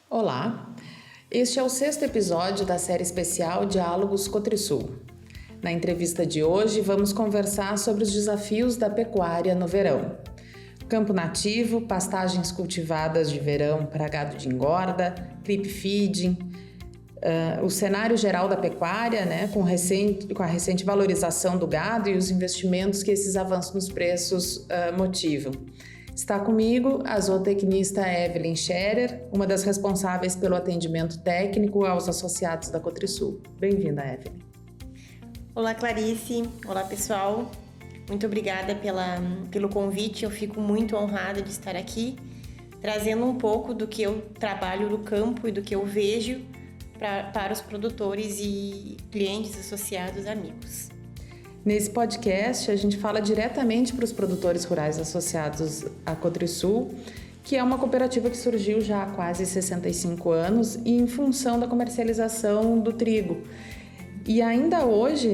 Olá, este é o 6º episódio da série especial Diálogos Cotrisul. Na entrevista de hoje, vamos conversar sobre os desafios da pecuária no verão. Campo nativo, pastagens cultivadas de verão para gado de engorda, creep feeding, o cenário geral da pecuária, com a recente valorização do gado e os investimentos que esses avanços nos preços motivam. Está comigo a zootecnista Evelyn Scherer, uma das responsáveis pelo atendimento técnico aos associados da Cotrisul. Bem-vinda, Evelyn. Olá, Clarice. Olá, pessoal. Muito obrigada pelo convite. Eu fico muito honrada de estar aqui, trazendo um pouco do que eu trabalho no campo e do que eu vejo para os produtores e clientes, associados, amigos. Nesse podcast, a gente fala diretamente para os produtores rurais associados à Cotrisul, que é uma cooperativa que surgiu já há quase 65 anos e em função da comercialização do trigo. E ainda hoje,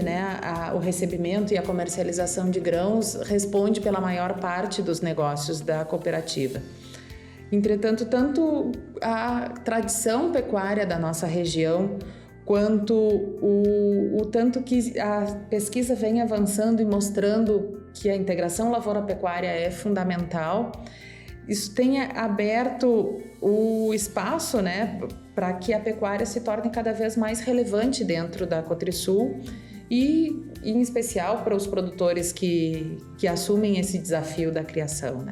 o recebimento e a comercialização de grãos responde pela maior parte dos negócios da cooperativa. Entretanto, tanto a tradição pecuária da nossa região, quanto o tanto que a pesquisa vem avançando e mostrando que a integração lavoura-pecuária é fundamental, isso tem aberto o espaço, para que a pecuária se torne cada vez mais relevante dentro da Cotrisul e, em especial, para os produtores que assumem esse desafio da criação,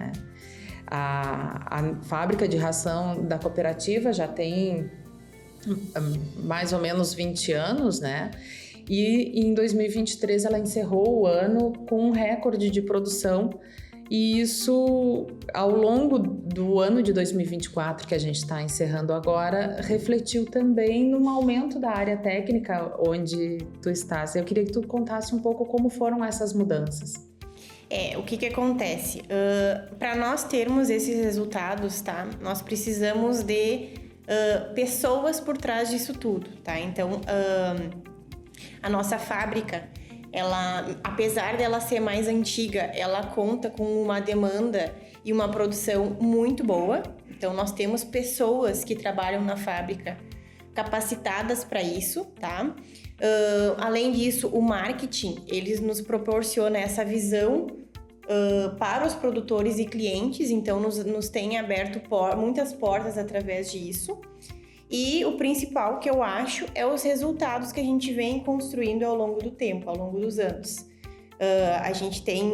A fábrica de ração da cooperativa já tem mais ou menos 20 anos, E em 2023 ela encerrou o ano com um recorde de produção, e isso, ao longo do ano de 2024, que a gente está encerrando agora, refletiu também num aumento da área técnica onde tu estás. Eu queria que tu contasse um pouco como foram essas mudanças. O que acontece? Para nós termos esses resultados, nós precisamos de pessoas por trás disso tudo, Então, a nossa fábrica, ela, apesar dela ser mais antiga, ela conta com uma demanda e uma produção muito boa. Então, nós temos pessoas que trabalham na fábrica capacitadas para isso, Além disso, o marketing, eles nos proporciona essa visão para os produtores e clientes, então nos tem aberto muitas portas através disso. E o principal que eu acho é os resultados que a gente vem construindo ao longo do tempo, ao longo dos anos. A gente tem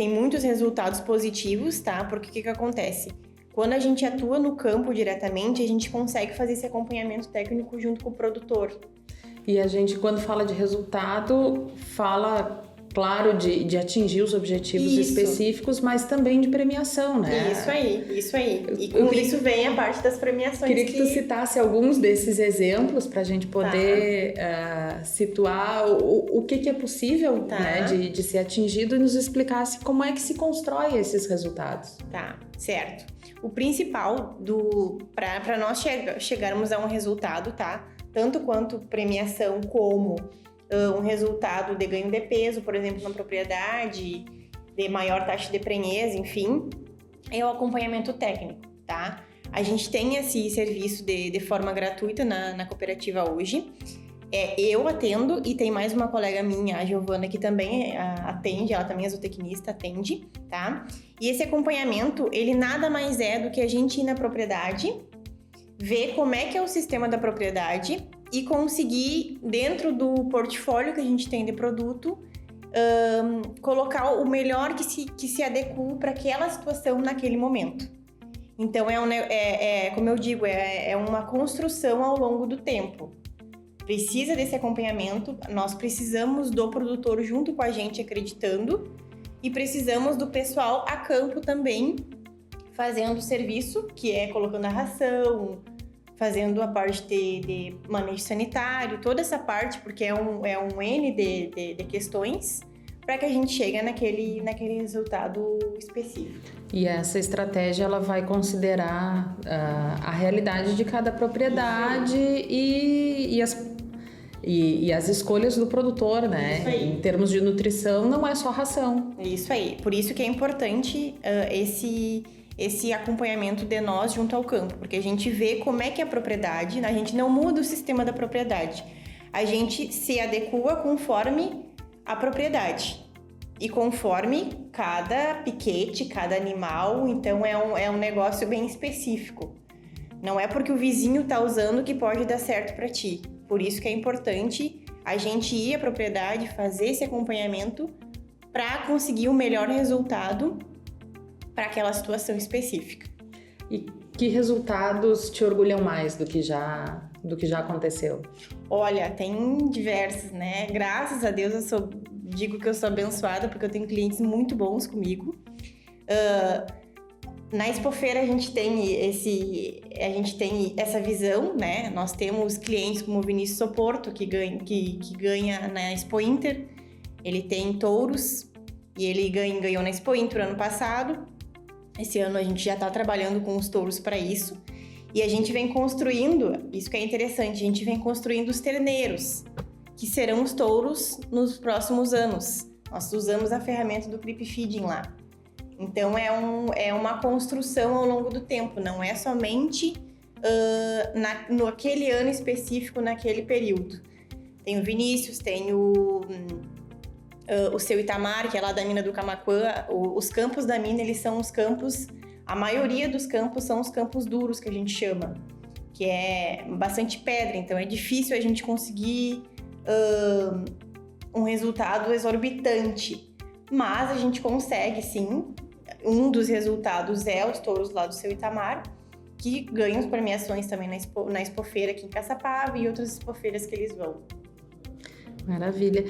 muitos resultados positivos, Porque o que acontece? Quando a gente atua no campo diretamente, a gente consegue fazer esse acompanhamento técnico junto com o produtor. E a gente, quando fala de resultado, fala, claro, de atingir os objetivos específicos, mas também de premiação, Isso aí. E com isso vem a parte das premiações. Queria que tu citasse alguns desses exemplos para a gente poder situar o que é possível de ser atingido e nos explicasse como é que se constrói esses resultados. Certo. O principal para nós chegarmos a um resultado, tanto quanto premiação como um resultado de ganho de peso, por exemplo, na propriedade, de maior taxa de prenhez, enfim, é o acompanhamento técnico, A gente tem esse serviço de forma gratuita na cooperativa hoje. Eu atendo e tem mais uma colega minha, a Giovana, que também atende, ela também é zootecnista, atende, E esse acompanhamento, ele nada mais é do que a gente ir na propriedade, ver como é que é o sistema da propriedade e conseguir, dentro do portfólio que a gente tem de produto, colocar o melhor que se adequa para aquela situação naquele momento. Então, como eu digo, é uma construção ao longo do tempo. Precisa desse acompanhamento, nós precisamos do produtor junto com a gente acreditando e precisamos do pessoal a campo também fazendo o serviço, que é colocando a ração, fazendo a parte de manejo sanitário, toda essa parte, porque é um N de questões para que a gente chegue naquele resultado específico. E essa estratégia ela vai considerar a realidade de cada propriedade e as escolhas do produtor, Em termos de nutrição, não é só ração. Isso aí. Por isso que é importante esse esse acompanhamento de nós junto ao campo, porque a gente vê como é que é a propriedade, a gente não muda o sistema da propriedade, a gente se adequa conforme a propriedade e conforme cada piquete, cada animal, então é um negócio bem específico. Não é porque o vizinho está usando que pode dar certo para ti. Por isso que é importante a gente ir à propriedade, fazer esse acompanhamento para conseguir o melhor resultado para aquela situação específica. E que resultados te orgulham mais do que já aconteceu? Olha, tem diversos, né? Graças a Deus digo que eu sou abençoada porque eu tenho clientes muito bons comigo. Na Expofeira a gente tem essa visão, né? Nós temos clientes como o Vinícius Soporto, que ganha na Expo Inter. Ele tem touros e ele ganhou na Expo Inter ano passado. Esse ano a gente já está trabalhando com os touros para isso. E a gente vem construindo, isso que é interessante, a gente vem construindo os terneiros, que serão os touros nos próximos anos. Nós usamos a ferramenta do Creep Feeding lá. Então é uma construção ao longo do tempo, não é somente naquele ano específico, naquele período. Tem o Vinícius, tem o seu Itamar, que é lá da mina do Camaquã. Os campos da mina, eles são os campos, a maioria dos campos são os campos duros, que a gente chama, que é bastante pedra, então é difícil a gente conseguir um resultado exorbitante, mas a gente consegue sim. Um dos resultados é os touros lá do seu Itamar, que ganham premiações também na Expofeira aqui em Caçapava e outras expofeiras que eles vão. Maravilha.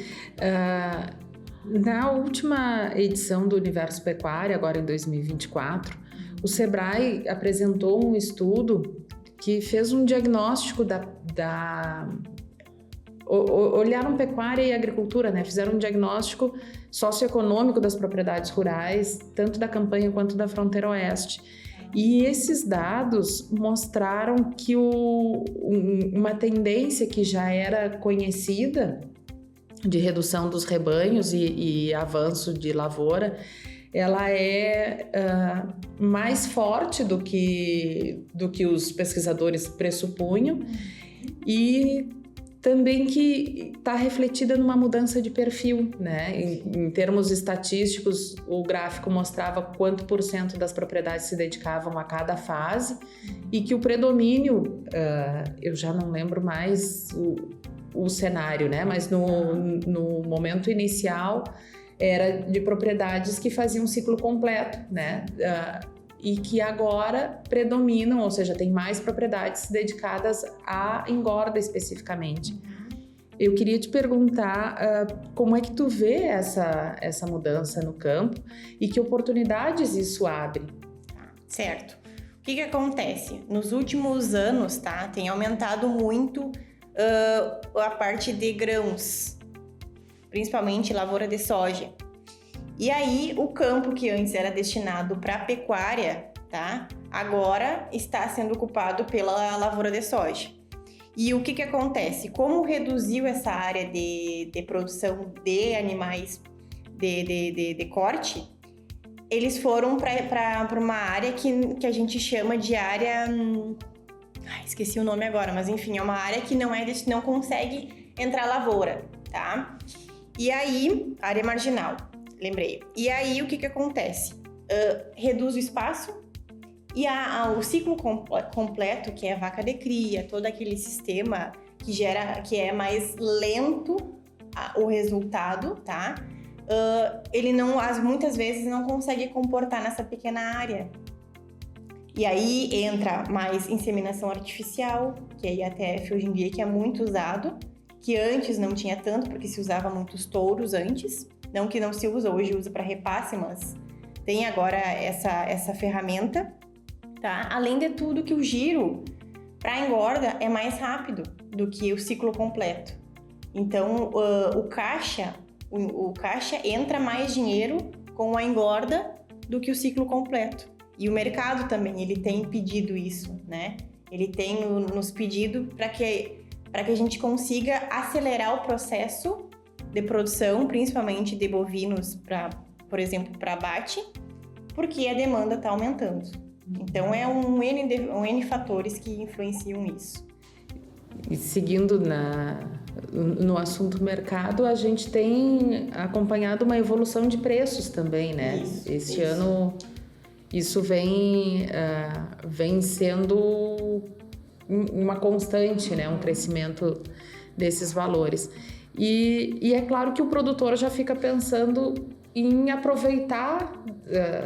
Na última edição do Universo Pecuária, agora em 2024, o Sebrae apresentou um estudo que fez um diagnóstico olharam pecuária e agricultura, né? Fizeram um diagnóstico socioeconômico das propriedades rurais, tanto da campanha quanto da fronteira oeste. E esses dados mostraram que uma tendência que já era conhecida de redução dos rebanhos e avanço de lavoura, ela é mais forte do que os pesquisadores pressupunham e também que está refletida numa mudança de perfil, né? Em termos estatísticos, o gráfico mostrava quanto % das propriedades se dedicavam a cada fase e que o predomínio, eu já não lembro mais o cenário, né? Mas no momento inicial era de propriedades que faziam um ciclo completo, né? E que agora predominam, ou seja, tem mais propriedades dedicadas à engorda especificamente. Eu queria te perguntar como é que tu vê essa mudança no campo e que oportunidades isso abre? Certo. O que acontece? Nos últimos anos, tá, tem aumentado muito a parte de grãos, principalmente lavoura de soja. E aí, o campo que antes era destinado para pecuária, tá? Agora está sendo ocupado pela lavoura de soja. E o que acontece? Como reduziu essa área de produção de animais de corte, eles foram para uma área que a gente chama de área... esqueci o nome agora, mas enfim, é uma área que não consegue entrar lavoura, tá? E aí, área marginal. Lembrei. E aí, o que acontece? Reduz o espaço e o ciclo completo, que é a vaca de cria, todo aquele sistema que é mais lento o resultado, tá? Ele muitas vezes não consegue comportar nessa pequena área. E aí entra mais inseminação artificial, que é IATF hoje em dia, que é muito usado, que antes não tinha tanto, porque se usava muitos touros antes. Não que não se usa, hoje usa para repasse, mas tem agora essa ferramenta, tá? Além de tudo que o giro para engorda é mais rápido do que o ciclo completo. Então, o caixa entra mais dinheiro com a engorda do que o ciclo completo. E o mercado também, ele tem pedido isso, né? Ele tem nos pedido para que a gente consiga acelerar o processo de produção, principalmente de bovinos, por exemplo, para abate, porque a demanda está aumentando. Então, é um N fatores que influenciam isso. E seguindo no assunto mercado, a gente tem acompanhado uma evolução de preços também, né? Este ano, isso vem sendo uma constante, né? Um crescimento desses valores. E é claro que o produtor já fica pensando em aproveitar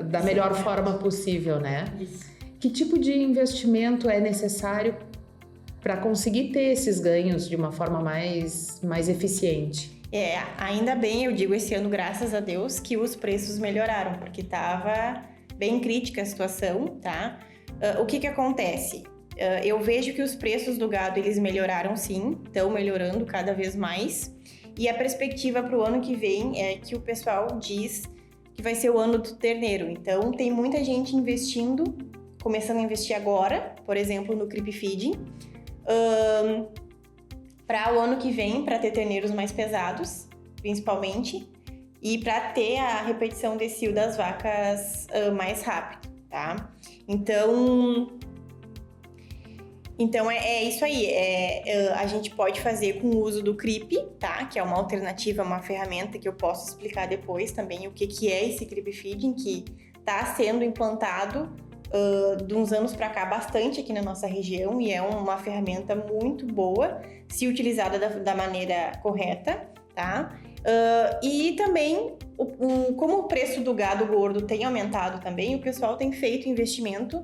da melhor forma possível, né? Isso. Que tipo de investimento é necessário para conseguir ter esses ganhos de uma forma mais eficiente? Ainda bem, eu digo esse ano, graças a Deus, que os preços melhoraram, porque estava bem crítica a situação, tá? O que acontece? Eu vejo que os preços do gado, eles melhoraram sim, estão melhorando cada vez mais, e a perspectiva para o ano que vem é que o pessoal diz que vai ser o ano do terneiro. Então, tem muita gente investindo, começando a investir agora, por exemplo, no creep feeding, para o ano que vem, para ter terneiros mais pesados, principalmente, e para ter a repetição de cio das vacas mais rápido, tá? Então é isso aí, a gente pode fazer com o uso do creep, tá? Que é uma alternativa, uma ferramenta que eu posso explicar depois também o que é esse creep feeding, que está sendo implantado de uns anos para cá bastante aqui na nossa região, e é uma ferramenta muito boa se utilizada da maneira correta, tá? E também, como o preço do gado gordo tem aumentado também, o pessoal tem feito investimento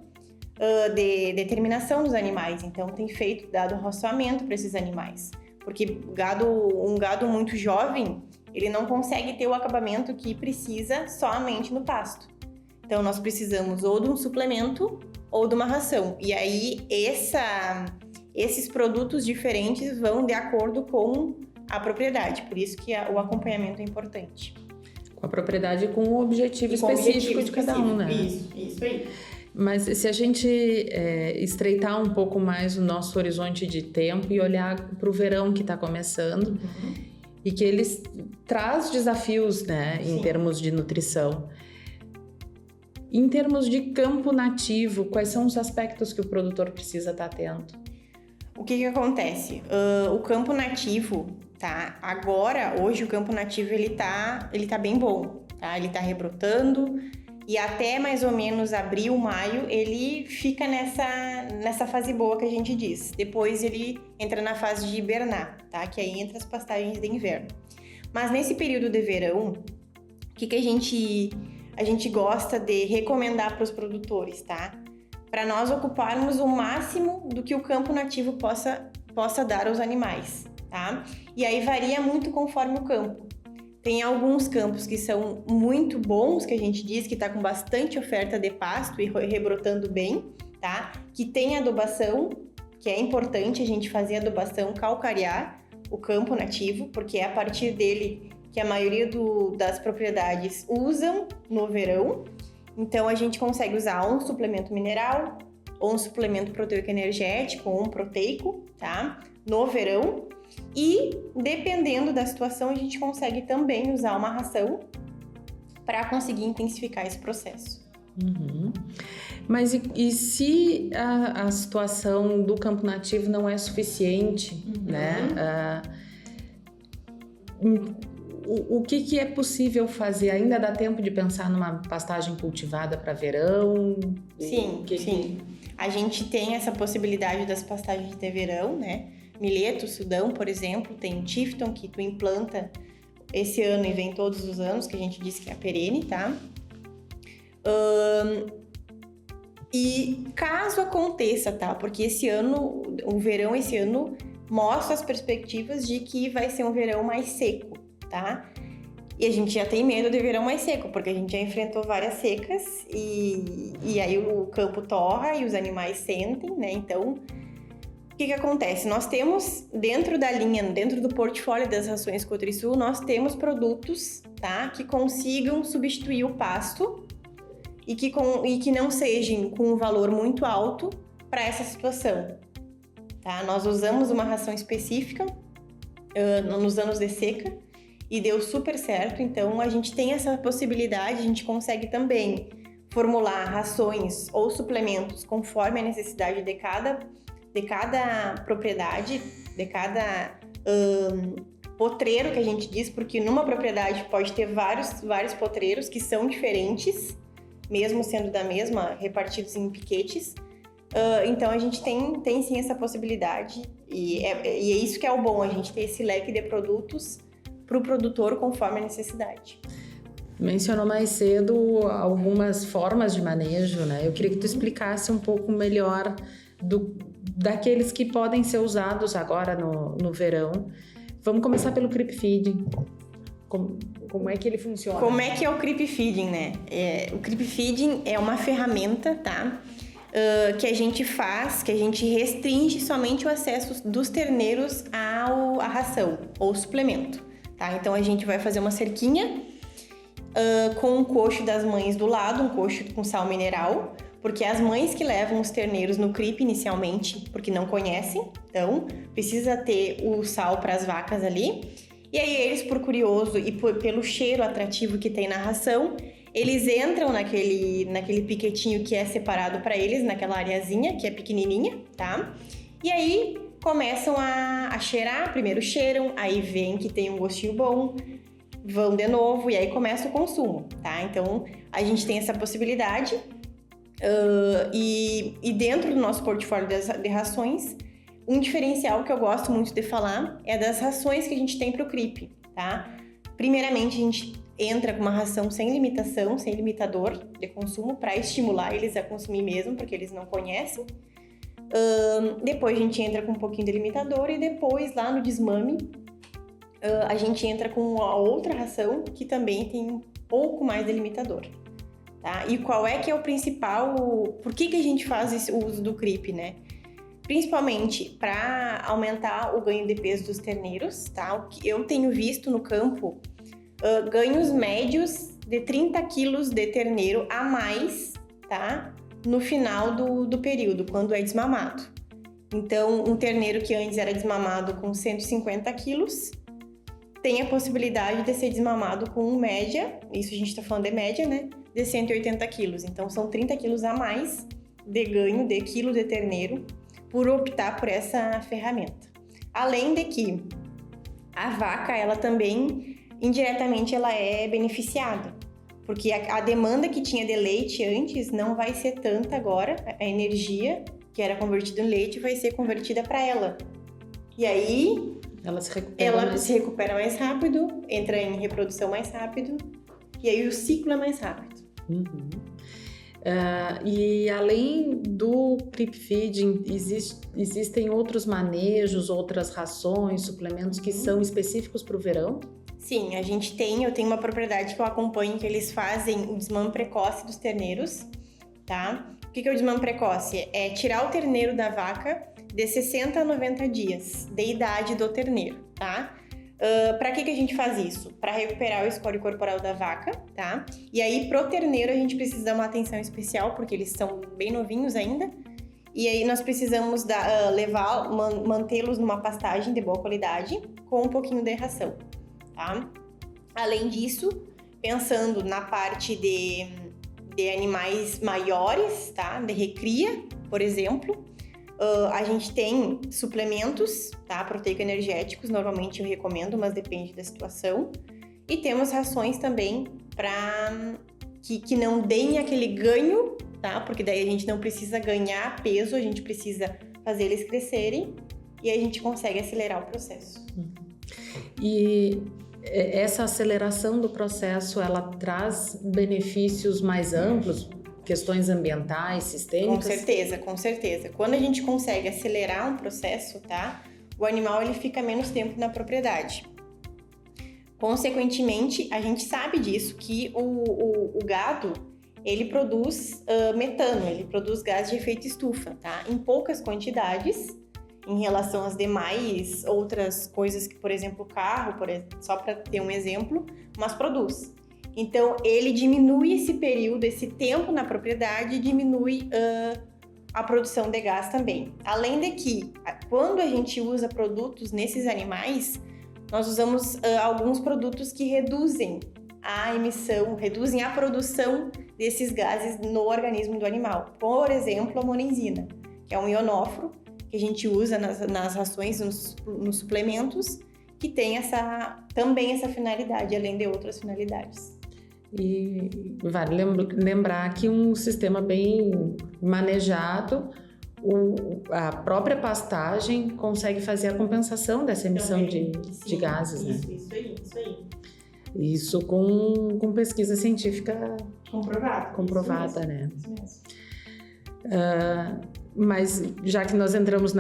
de determinação dos animais, então tem dado raçoamento para esses animais, porque um gado muito jovem, ele não consegue ter o acabamento que precisa somente no pasto. Então nós precisamos ou de um suplemento ou de uma ração, e aí esses produtos diferentes vão de acordo com a propriedade, por isso que o acompanhamento é importante. Com a propriedade e com o objetivo específico de cada um, né? Isso aí. Mas se a gente estreitar um pouco mais o nosso horizonte de tempo e olhar para o verão que está começando, e que ele traz desafios, né, em termos de nutrição. Em termos de campo nativo, quais são os aspectos que o produtor precisa estar atento? O que acontece? O campo nativo, tá? Agora, hoje, o campo nativo, ele tá bem bom, tá? Ele tá rebrotando, e até mais ou menos abril, maio, ele fica nessa fase boa que a gente diz. Depois ele entra na fase de hibernar, tá? Que aí entra as pastagens de inverno. Mas nesse período de verão, o que a gente gosta de recomendar para os produtores, tá? Para nós ocuparmos o máximo do que o campo nativo possa dar aos animais, tá? E aí varia muito conforme o campo. Tem alguns campos que são muito bons, que a gente diz que está com bastante oferta de pasto e rebrotando bem, tá? Que tem adubação, que é importante a gente fazer adubação, calcarear o campo nativo, porque é a partir dele que a maioria das propriedades usam no verão. Então, a gente consegue usar um suplemento mineral, ou um suplemento proteico energético, ou um proteico, tá? No verão. E, dependendo da situação, a gente consegue também usar uma ração para conseguir intensificar esse processo. Uhum. Mas e se a situação do campo nativo não é suficiente, né? O que é possível fazer? Ainda dá tempo de pensar numa pastagem cultivada para verão? Sim. A gente tem essa possibilidade das pastagens de verão, né? Mileto, Sudão, por exemplo, tem o Tifton, que tu implanta esse ano e vem todos os anos, que a gente diz que é a perene, tá? E caso aconteça, tá? Porque o verão esse ano mostra as perspectivas de que vai ser um verão mais seco, tá? E a gente já tem medo de verão mais seco, porque a gente já enfrentou várias secas e aí o campo torra e os animais sentem, né? Então, o que acontece? Nós temos dentro da linha, dentro do portfólio das rações Cotrisul, nós temos produtos, tá? Que consigam substituir o pasto e que não sejam com um valor muito alto para essa situação, tá? Nós usamos uma ração específica nos anos de seca e deu super certo, então a gente tem essa possibilidade, a gente consegue também formular rações ou suplementos conforme a necessidade de cada propriedade, de cada potreiro que a gente diz, porque numa propriedade pode ter vários potreiros que são diferentes, mesmo sendo da mesma, repartidos em piquetes. Então a gente tem sim essa possibilidade e é isso que é o bom, a gente ter esse leque de produtos para o produtor conforme a necessidade. Mencionou mais cedo algumas formas de manejo, né? Eu queria que tu explicasse um pouco melhor daqueles que podem ser usados agora no verão. Vamos começar pelo creep feeding. Como é que ele funciona? Como é que é o creep feeding, né? O creep feeding é uma ferramenta, tá? Que a gente restringe somente o acesso dos terneiros à ração ou suplemento, tá? Então a gente vai fazer uma cerquinha com um coxo das mães do lado, um coxo com sal mineral, porque as mães que levam os terneiros no creep inicialmente, porque não conhecem, então precisa ter o sal para as vacas ali. E aí eles, por curioso e pelo cheiro atrativo que tem na ração, eles entram naquele piquetinho que é separado para eles, naquela areazinha que é pequenininha, tá? E aí começam a cheirar, primeiro cheiram, aí veem que tem um gostinho bom, vão de novo e aí começa o consumo, tá? Então a gente tem essa possibilidade e dentro do nosso portfólio de rações, um diferencial que eu gosto muito de falar é das rações que a gente tem para o creep, tá? Primeiramente, a gente entra com uma ração sem limitação, sem limitador de consumo, para estimular eles a consumir mesmo, porque eles não conhecem. Depois a gente entra com um pouquinho de limitador e depois, lá no desmame, a gente entra com a outra ração que também tem um pouco mais de limitador. Tá? E qual é que é o principal... Por que a gente faz o uso do creep, né? Principalmente para aumentar o ganho de peso dos terneiros, tá? O que eu tenho visto no campo, ganhos médios de 30 quilos de terneiro a mais, tá? No final do período, quando é desmamado. Então, um terneiro que antes era desmamado com 150 quilos, tem a possibilidade de ser desmamado com média, isso a gente está falando de média, né? De 180 quilos. Então, são 30 quilos a mais de ganho de quilo de terneiro por optar por essa ferramenta. Além de que a vaca, ela também, indiretamente, ela é beneficiada, porque a demanda que tinha de leite antes não vai ser tanta agora, a energia que era convertida em leite vai ser convertida para ela. E aí, ela se recupera mais rápido, entra em reprodução mais rápido, e aí o ciclo é mais rápido. Uhum. E além do creep feeding, existem outros manejos, outras rações, suplementos que são específicos para o verão? Sim, eu tenho uma propriedade que eu acompanho que eles fazem o desmame precoce dos terneiros, tá? O que é o desmame precoce? É tirar o terneiro da vaca de 60 a 90 dias de idade do terneiro, tá? Para que a gente faz isso? Para recuperar o score corporal da vaca, tá? E aí, pro terneiro, a gente precisa dar uma atenção especial, porque eles são bem novinhos ainda. E aí, nós precisamos mantê-los numa pastagem de boa qualidade, com um pouquinho de ração, tá? Além disso, pensando na parte de animais maiores, tá? De recria, por exemplo, a gente tem suplementos, tá? Proteico-energéticos, normalmente eu recomendo, mas depende da situação. E temos rações também para que não deem aquele ganho, tá? Porque daí a gente não precisa ganhar peso, a gente precisa fazer eles crescerem e a gente consegue acelerar o processo. E essa aceleração do processo, ela traz benefícios mais amplos? Questões ambientais, sistêmicas? Com certeza. Quando a gente consegue acelerar um processo, tá? O animal ele fica menos tempo na propriedade. Consequentemente, a gente sabe disso, que o gado, ele produz metano, ele produz gás de efeito estufa, tá? Em poucas quantidades, em relação às demais outras coisas, que, por exemplo, o carro, só para ter um exemplo, mas produz. Então, ele diminui esse período, esse tempo na propriedade, diminui a produção de gás também. Além de que, quando a gente usa produtos nesses animais, nós usamos alguns produtos que reduzem a emissão, reduzem a produção desses gases no organismo do animal. Por exemplo, a monenzina, que é um ionóforo que a gente usa nas rações, nos suplementos, que tem também essa finalidade, além de outras finalidades. E vale lembrar que um sistema bem manejado, a própria pastagem consegue fazer a compensação dessa emissão de gases, né? Isso aí. Isso com pesquisa científica comprovada, né? Isso mesmo. Mas já que nós entramos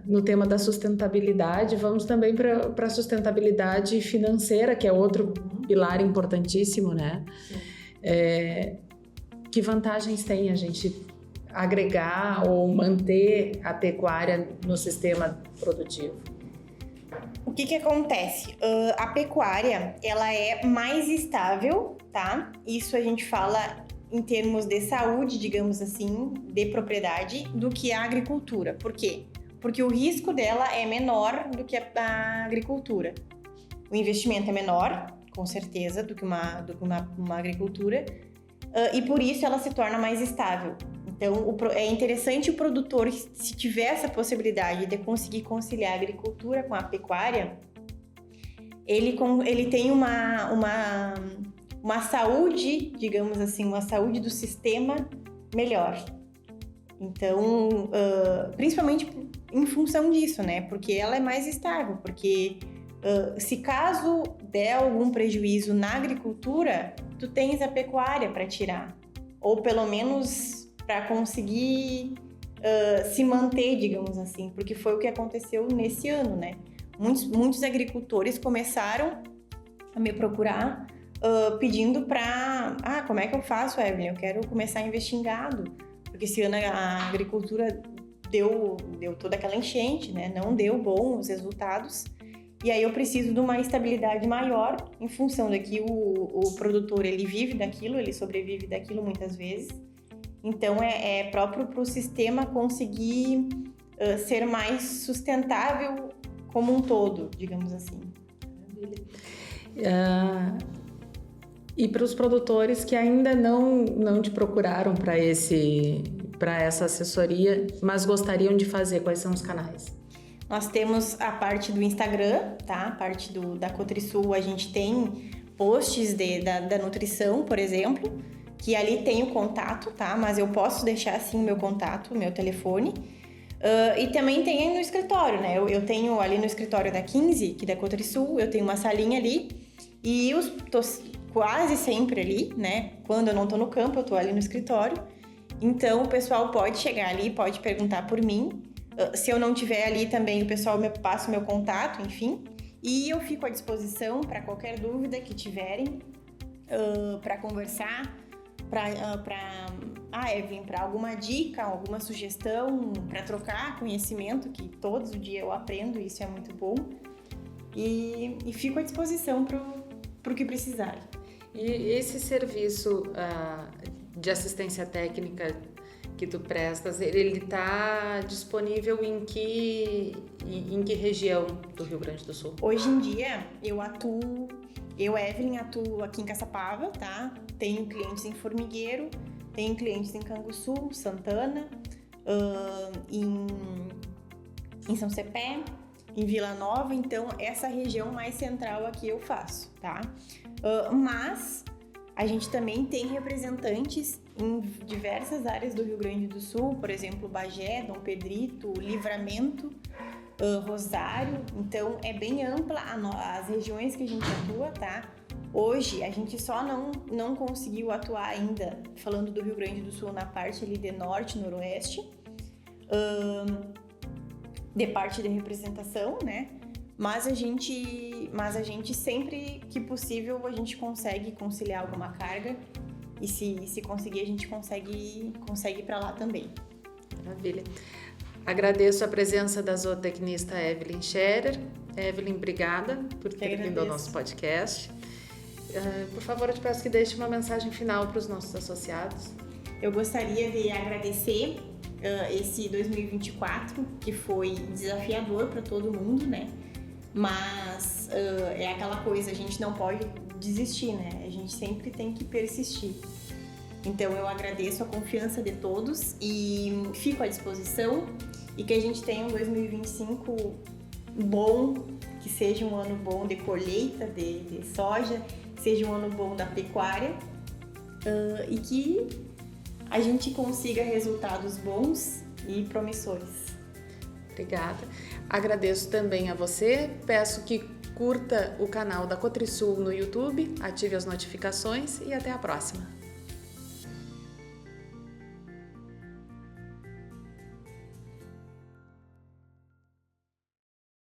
no tema da sustentabilidade, vamos também para a sustentabilidade financeira, que é outro pilar importantíssimo, né? Que vantagens tem a gente agregar ou manter a pecuária no sistema produtivo? O que acontece? A pecuária, ela é mais estável, tá? Isso a gente fala em termos de saúde, digamos assim, de propriedade, do que a agricultura. Por quê? Porque o risco dela é menor do que a agricultura. O investimento é menor, com certeza, do que uma agricultura, e por isso ela se torna mais estável. Então, é interessante o produtor, se tiver essa possibilidade de conseguir conciliar a agricultura com a pecuária, ele tem uma saúde, digamos assim, uma saúde do sistema melhor. Então, principalmente em função disso, né? Porque ela é mais estável, porque se caso der algum prejuízo na agricultura, tu tens a pecuária para tirar, ou pelo menos para conseguir se manter, digamos assim, porque foi o que aconteceu nesse ano, né? Muitos agricultores começaram a me procurar pedindo para... como é que eu faço, Evelyn? Eu quero começar a investir em gado, porque esse ano a agricultura deu toda aquela enchente, né? Não deu bons resultados, e aí eu preciso de uma estabilidade maior em função de que o produtor, ele vive daquilo, ele sobrevive daquilo muitas vezes. Então, é próprio para o sistema conseguir ser mais sustentável como um todo, digamos assim. E para os produtores que ainda não te procuraram para essa assessoria, mas gostariam de fazer, quais são os canais? Nós temos a parte do Instagram, tá? A parte da CotriSul, a gente tem posts da nutrição, por exemplo, que ali tem o contato, tá? Mas eu posso deixar, assim, o meu contato, o meu telefone. E também tem no escritório, né? Eu tenho ali no escritório da 15, que da CotriSul, eu tenho uma salinha ali. E eu tô quase sempre ali, né? Quando eu não tô no campo, eu tô ali no escritório. Então, o pessoal pode chegar ali, pode perguntar por mim. Se eu não tiver ali também, o pessoal me passa o meu contato, enfim. E eu fico à disposição para qualquer dúvida que tiverem, para conversar. Evelyn, para alguma dica, alguma sugestão, para trocar conhecimento, que todos os dias eu aprendo, isso é muito bom. E fico à disposição para o que precisarem. E esse serviço de assistência técnica que tu prestas, ele está disponível em que região do Rio Grande do Sul? Hoje em dia, Evelyn, atuo aqui em Caçapava, tá? Tenho clientes em Formigueiro, tenho clientes em Canguçu, Santana, em São Cepé, em Vila Nova. Então, essa região mais central aqui eu faço, tá? Mas a gente também tem representantes em diversas áreas do Rio Grande do Sul, por exemplo, Bagé, Dom Pedrito, Livramento, Rosário. Então, é bem ampla as regiões que a gente atua, tá? Hoje, a gente só não conseguiu atuar ainda, falando do Rio Grande do Sul, na parte ali de norte, noroeste, de parte de representação, né? Mas a gente sempre que possível, a gente consegue conciliar alguma carga, e se conseguir, a gente consegue ir para lá também. Maravilha. Agradeço a presença da zootecnista Evelyn Scherer. Evelyn, obrigada por ter vindo ao nosso podcast. Por favor, eu te peço que deixe uma mensagem final para os nossos associados. Eu gostaria de agradecer esse 2024, que foi desafiador para todo mundo, né? Mas é aquela coisa, a gente não pode desistir, né? A gente sempre tem que persistir. Então eu agradeço a confiança de todos e fico à disposição e que a gente tenha um 2025 bom, que seja um ano bom de colheita de soja, seja um ano bom da pecuária e que a gente consiga resultados bons e promissores. Obrigada. Agradeço também a você. Peço que curta o canal da Cotrisul no YouTube, ative as notificações e até a próxima.